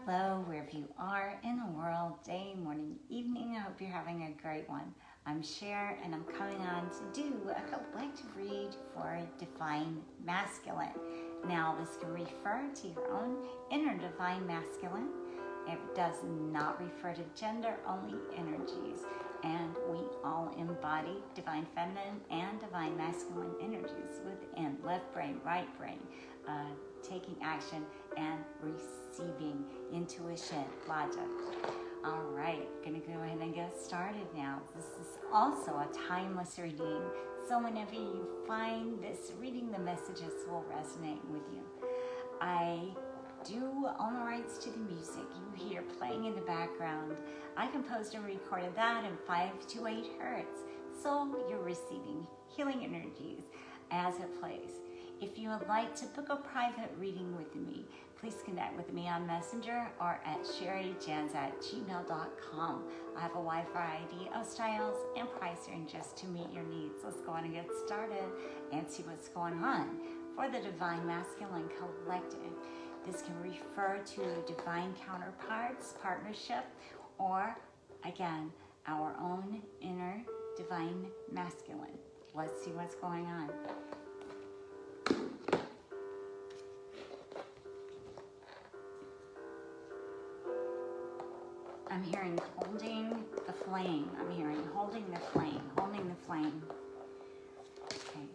Hello, wherever you are in the world, day, morning, evening. I hope you're having a great one. I'm Cher, and I'm coming on to do a collective read for Divine Masculine. Now, this can refer to your own inner Divine Masculine. It does not refer to gender, only energies. And we all embody Divine Feminine and Divine Masculine energies within left brain, right brain, taking action and receiving intuition, logic. All right, gonna go ahead and get started now. This is also a timeless reading, so whenever you find this reading, the messages will resonate with you. I do own the rights to the music you hear playing in the background. I composed and recorded that in 5 to 8 hertz, so you're receiving healing energies as it plays. If you would like to book a private reading with me, please connect with me on Messenger or at sherrijens@gmail.com. I have a wide variety of styles and price ranges to meet your needs. Let's go on and get started and see what's going on for the Divine Masculine Collective. This can refer to divine counterparts, partnership, or, again, our own inner Divine Masculine. Let's see what's going on. I'm hearing holding the flame. I'm hearing holding the flame, holding the flame. Okay.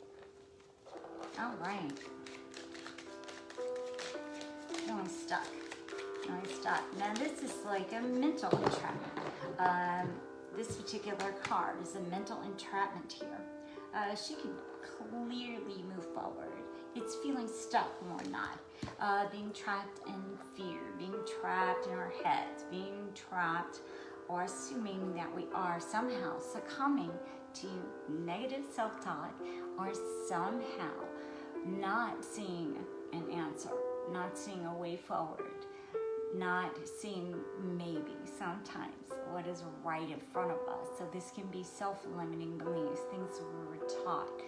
All right. Feeling stuck. Feeling stuck. Now this is like a mental entrapment. This particular card is a mental entrapment here. She can clearly move forward. It's feeling stuck or not. Being trapped in fear, being trapped in our heads, being trapped or assuming that we are somehow succumbing to negative self-talk or somehow not seeing an answer, not seeing a way forward, not seeing maybe sometimes what is right in front of us. So this can be self-limiting beliefs, things we were taught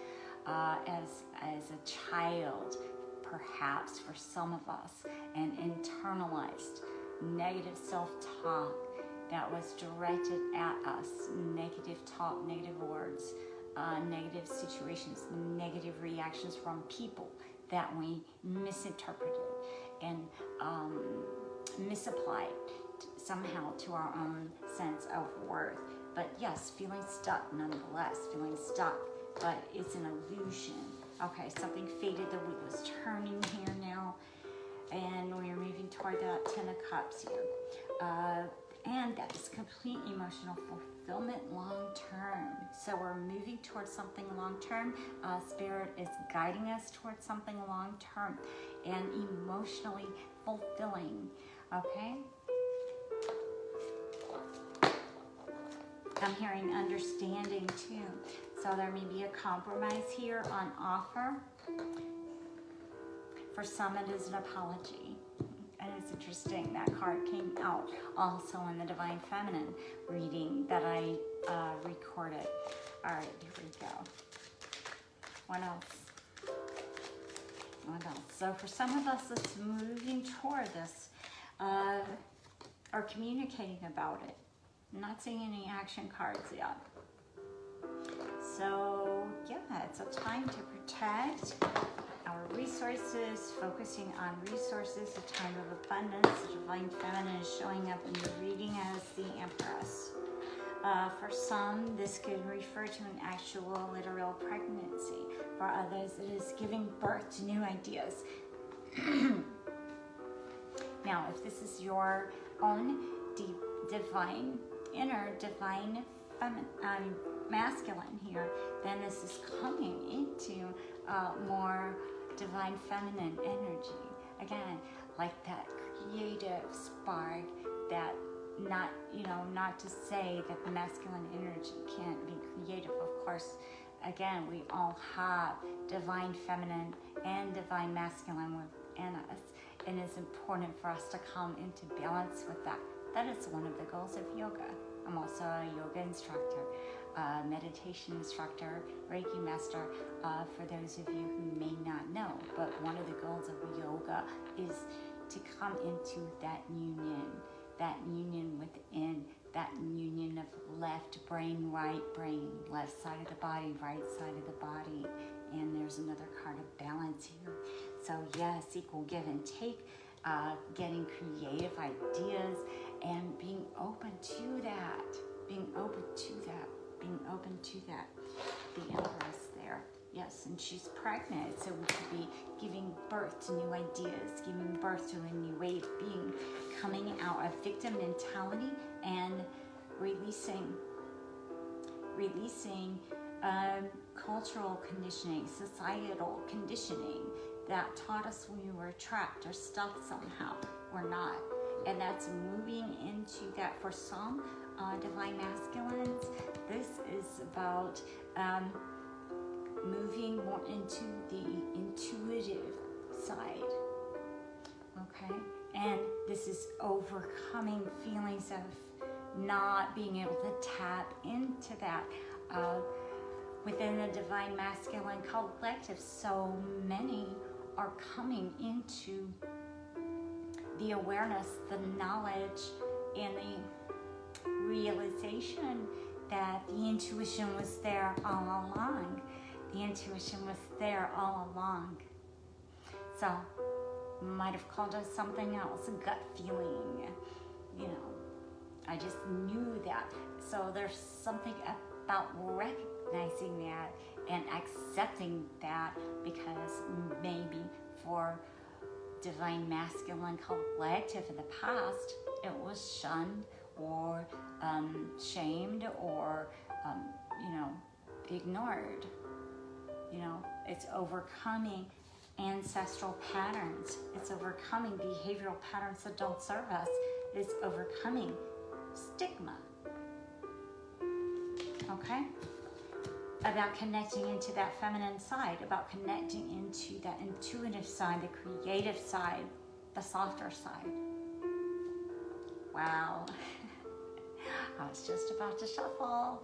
as a child, perhaps for some of us, and internalized negative self-talk that was directed at us, negative talk, negative words, negative situations, negative reactions from people that we misinterpreted and misapplied somehow to our own sense of worth. But yes, feeling stuck nonetheless, feeling stuck, but it's an illusion. Okay, something faded, the wheel is turning here now, and we're moving toward that 10 of Cups here. And that is complete emotional fulfillment long-term. So we're moving towards something long-term. Spirit is guiding us towards something long-term and emotionally fulfilling, okay? I'm hearing understanding too. So there may be a compromise here on offer. For some, it is an apology. And it's interesting, that card came out also in the Divine Feminine reading that I recorded. All right, here we go. What else? What else? So for some of us, it's moving toward this or communicating about it. I'm not seeing any action cards yet. So, yeah, it's a time to protect our resources, focusing on resources, a time of abundance. The Divine Feminine is showing up in the reading as the Empress. For some, this could refer to an actual literal pregnancy. For others, it is giving birth to new ideas. Now, if this is your own divine, inner divine feminine, masculine here, then this is coming into more divine feminine energy. Again, like that creative spark, that not to say that the masculine energy can't be creative. Of course, again, we all have divine feminine and divine masculine within us, and it's important for us to come into balance with that. That is one of the goals of yoga. I'm also a yoga instructor, meditation instructor, Reiki master, for those of you who may not know. But one of the goals of yoga is to come into that union within, that union of left brain, right brain, left side of the body, right side of the body. And there's another card of balance here. So yes, equal give and take, getting creative ideas and being open to that, being open to that, being open to that. The Empress there. Yes, and she's pregnant, so we could be giving birth to new ideas, giving birth to a new way of being, coming out of victim mentality and releasing cultural conditioning, societal conditioning that taught us we were trapped or stuck somehow. We're not. And that's moving into that. For some divine masculines, this is about moving more into the intuitive side, okay? And this is overcoming feelings of not being able to tap into that. Within the divine masculine collective, so many are coming into the awareness, the knowledge, and the realization that the intuition was there all along. The intuition was there all along. So, might have called it something else, a gut feeling, you know. I just knew that. So there's something about recognizing that and accepting that, because maybe for divine masculine collective in the past, it was shunned or shamed or, ignored. It's overcoming ancestral patterns. It's overcoming behavioral patterns that don't serve us. It's overcoming stigma. Okay? About connecting into that feminine side, about connecting into that intuitive side, the creative side, the softer side. Wow. I was just about to shuffle.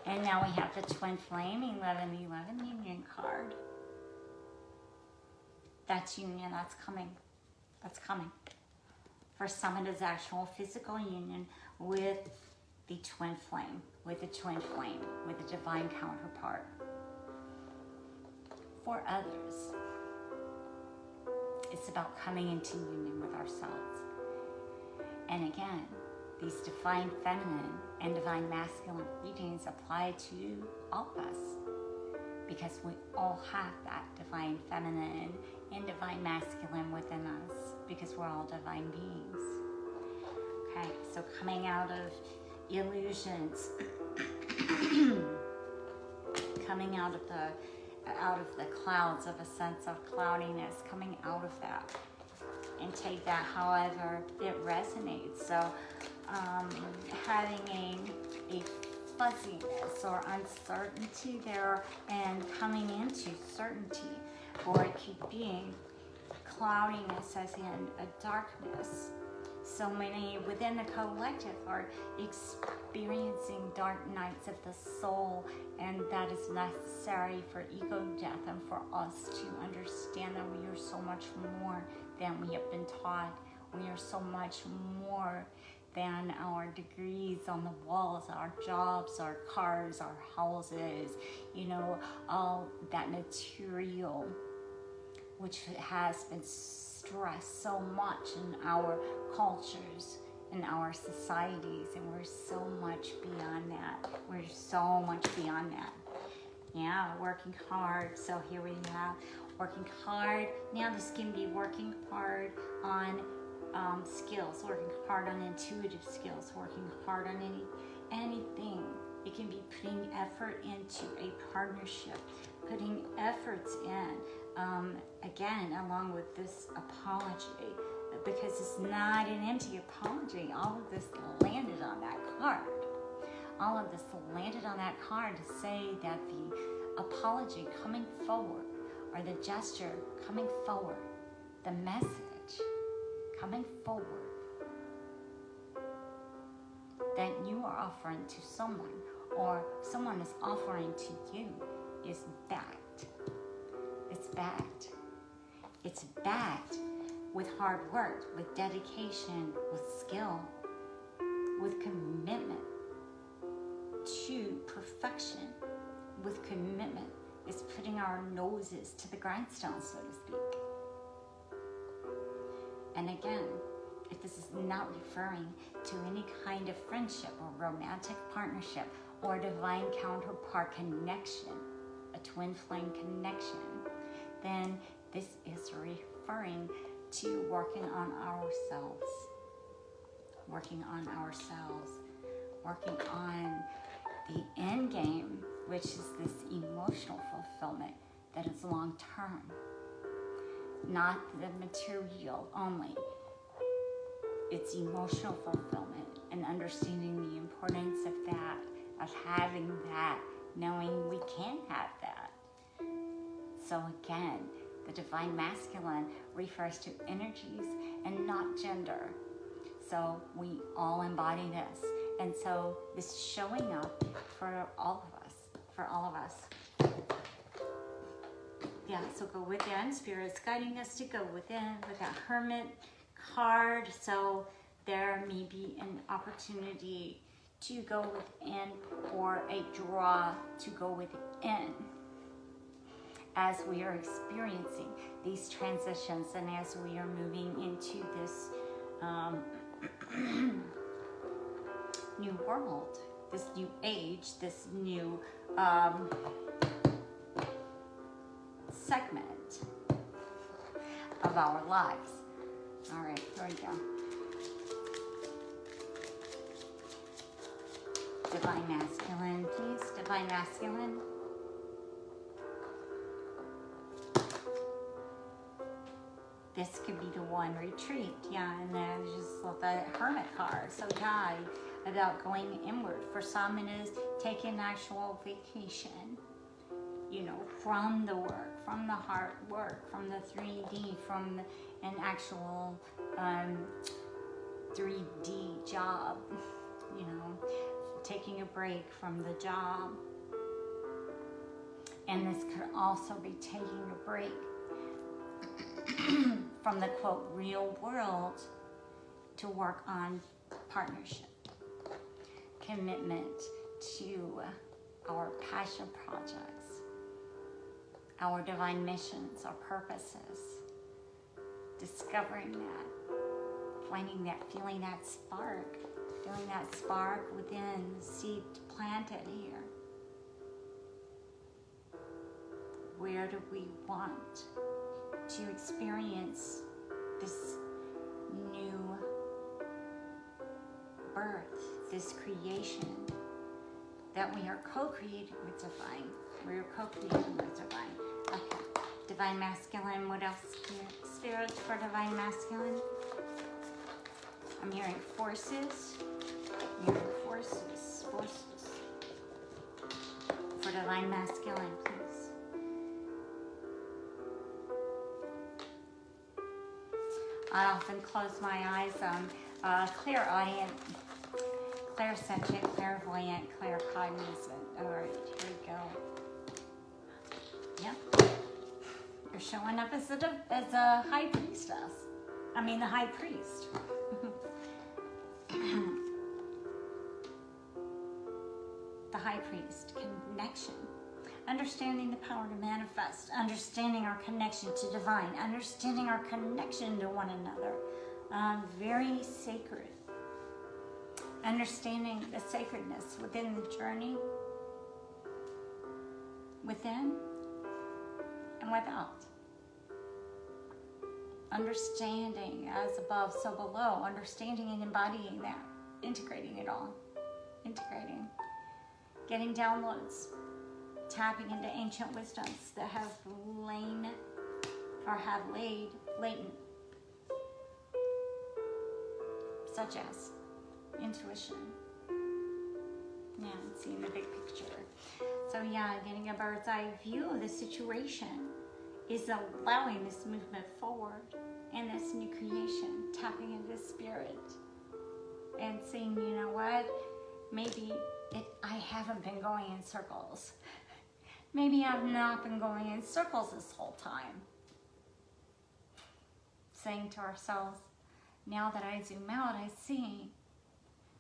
And now we have the Twin Flame 1111 Union card. That's union, that's coming. That's coming. For some, it is actual physical union with the Twin Flame, with the divine counterpart. For others, it's about coming into union with ourselves. And again, these divine feminine and divine masculine readings apply to all of us, because we all have that divine feminine and divine masculine within us, because we're all divine beings. Okay, so coming out of illusions, coming out of the clouds of a sense of cloudiness, coming out of that, and take that however it resonates. So having a fuzziness or uncertainty there and coming into certainty, or it could be cloudiness as in a darkness. So many within the collective are experiencing dark nights of the soul, and that is necessary for ego death and for us to understand that we are so much more than we have been taught. We are so much more than our degrees on the walls, our jobs, our cars, our houses, all that material, which has been stressed so much in our cultures, in our societies, and we're so much beyond that. We're so much beyond that. Yeah, working hard. So here we have working hard. Now this can be working hard on skills, working hard on intuitive skills, working hard on anything. It can be putting effort into a partnership, putting efforts in, again, along with this apology, because it's not an empty apology. All of this landed on that card. All of this landed on that card to say that the apology coming forward, or the gesture coming forward, the message coming forward that you are offering to someone, or someone is offering to you, is backed. It's backed. It's backed with hard work, with dedication, with skill, with commitment to perfection, with commitment is putting our noses to the grindstone, so to speak. And again, if this is not referring to any kind of friendship or romantic partnership or divine counterpart connection, a twin flame connection, then this is referring to working on ourselves, working on the end game, which is this emotional fulfillment that is long term, not the material only. It's emotional fulfillment and understanding the importance of that, of having that, knowing we can have that. So again, the divine masculine refers to energies and not gender. So we all embody this. And so this is showing up for all of us. Yeah, so go within. Spirit's guiding us to go within with that Hermit card. So there may be an opportunity to go within or a draw to go within as we are experiencing these transitions and as we are moving into this new world, this new age, this new segment of our lives. All right, here we go. Divine masculine, please. Divine masculine. This could be the one, retreat. Yeah, and then just the Hermit card. So yeah, about going inward. For some it is taking actual vacation, you know, from the work, from the hard work, from the 3D, from an actual 3D job, you know, taking a break from the job. And this could also be taking a break from the quote real world to work on partnership, commitment to our passion projects, our divine missions, our purposes, discovering that, finding that, feeling that spark, feeling that spark within the seed planted here. Where do we want to experience this new birth, this creation that we are co-creating with divine? We are co-creating with divine. Okay, divine masculine. What else? Spirits for divine masculine. I'm hearing forces. I'm hearing forces. For divine masculine, please. I often close my eyes on clairaudient, clairsentient, clairvoyant, claircognizant. All right, here we go. Yep. You're showing up as a high priestess. I mean, the high priest. The high priest, connection. Understanding the power to manifest, understanding our connection to divine, understanding our connection to one another. Very sacred. Understanding the sacredness within the journey, within and without. Understanding as above, so below. Understanding and embodying that. Integrating it all. Integrating. Getting downloads. Tapping into ancient wisdoms that have lain or have laid latent, such as intuition. Yeah, seeing the big picture. So yeah, getting a bird's eye view of the situation is allowing this movement forward and this new creation, tapping into spirit and saying, you know what, maybe I haven't been going in circles. Maybe I've not been going in circles this whole time. saying to ourselves, now that I zoom out, I see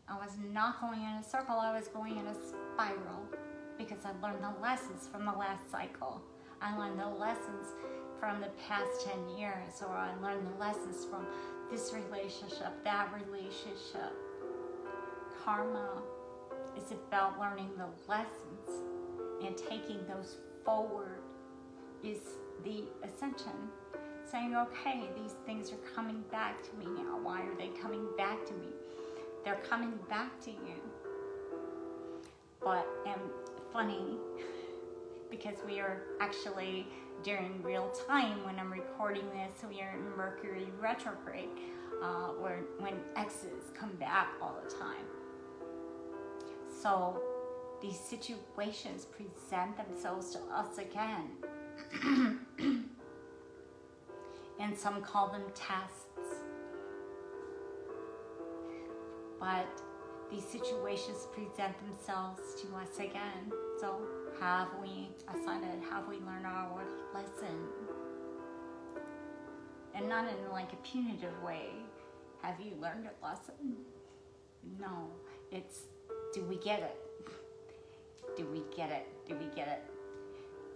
I was not going in a circle, I was going in a spiral, because I learned the lessons from the last cycle. I learned the lessons from the past 10 years, or I learned the lessons from this relationship, that relationship. Karma is about learning the lessons and taking those forward is the ascension. Saying, okay, these things are coming back to me now. Why are they coming back to me? They're coming back to you. But, and funny, because we are actually during real time when I'm recording this, we are in Mercury retrograde, when exes come back all the time. So these situations present themselves to us again. And some call them tests. But these situations present themselves to us again. So have we ascended? Have we learned our lesson? And not in like a punitive way. Have you learned a lesson? No, it's, do we get it? Do we get it? Do we get it?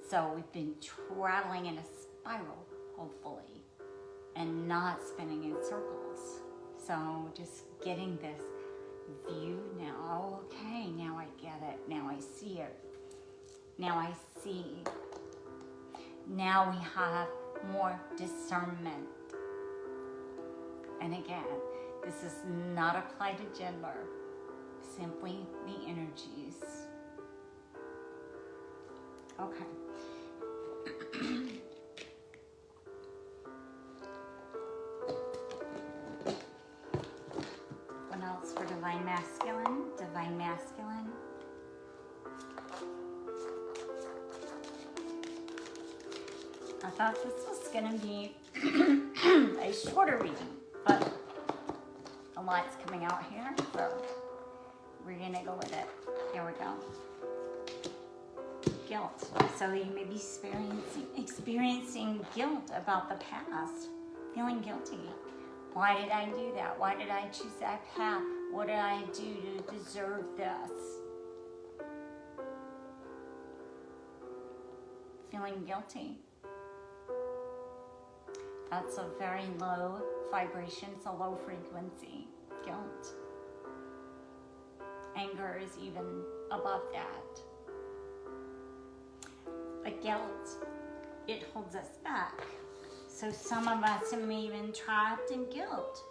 So we've been traveling in a spiral, hopefully, and not spinning in circles. So just getting this view now. Okay, now I get it. Now I see it. Now I see. Now we have more discernment. And again, this is not applied to gender, simply the energies. Okay. What else for Divine Masculine? Divine Masculine. I thought this was going to be a shorter reading, but a lot's coming out here, so we're going to go with it. Here we go. Guilt. So you may be experiencing guilt about the past, feeling guilty. Why did I do that? Why did I choose that path? What did I do to deserve this? Feeling guilty. That's a very low vibration, it's a low frequency. Guilt. Anger is even above that. But guilt, it holds us back. So some of us are even trapped in guilt,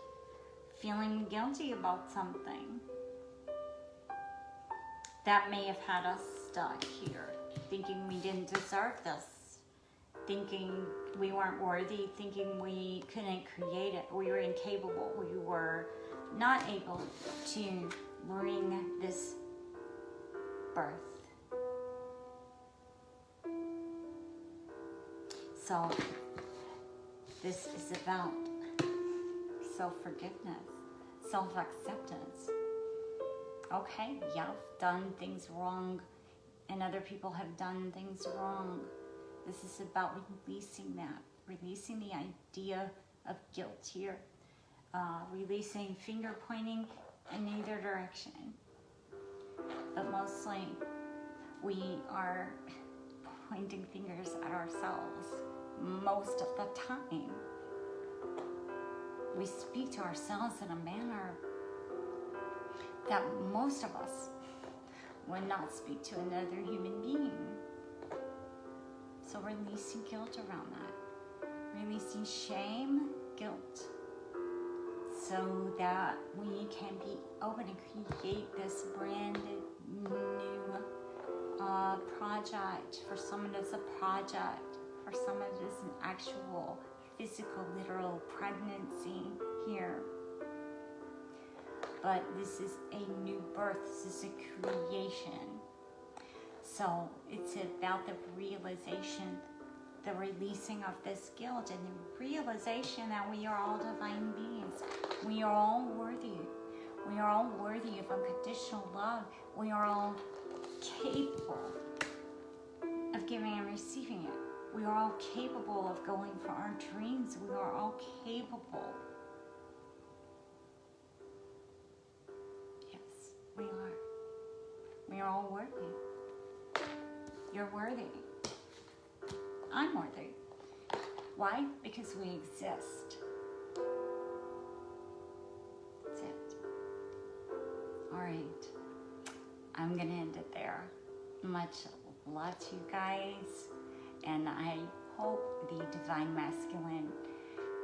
feeling guilty about something that may have had us stuck here, thinking we didn't deserve this, thinking we weren't worthy, thinking we couldn't create it, we were incapable, we were not able to bring this birth. So this is about self-forgiveness, self-acceptance. Okay, yeah, I've done things wrong and other people have done things wrong. This is about releasing that, releasing the idea of guilt here, releasing finger pointing in either direction. But mostly we are pointing fingers at ourselves most of the time. We speak to ourselves in a manner that most of us would not speak to another human being. So releasing guilt around that. Releasing shame, guilt. So that we can be open and create this brand new project. For someone it's a project. For someone it is an actual physical, literal pregnancy here. But this is a new birth. This is a creation. So it's about the realization, the releasing of this guilt, and the realization that we are all divine beings. We are all worthy. We are all worthy of unconditional love. We are all capable of giving and receiving it. We are all capable of going for our dreams. We are all capable. Yes, we are. We are all worthy. You're worthy. I'm worthy. Why? Because we exist. That's it. All right. I'm going to end it there. Much love to you guys. And I hope the Divine Masculine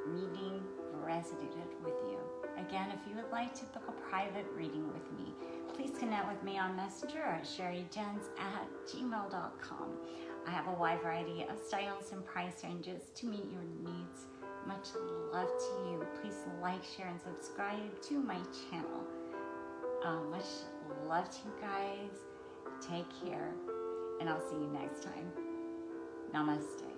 reading resonated with you. Again, if you would like to book a private reading with me, please connect with me on Messenger at sherrijens@gmail.com. I have a wide variety of styles and price ranges to meet your needs. Much love to you. Please like, share, and subscribe to my channel. Much love to you guys. Take care, and I'll see you next time. Namaste.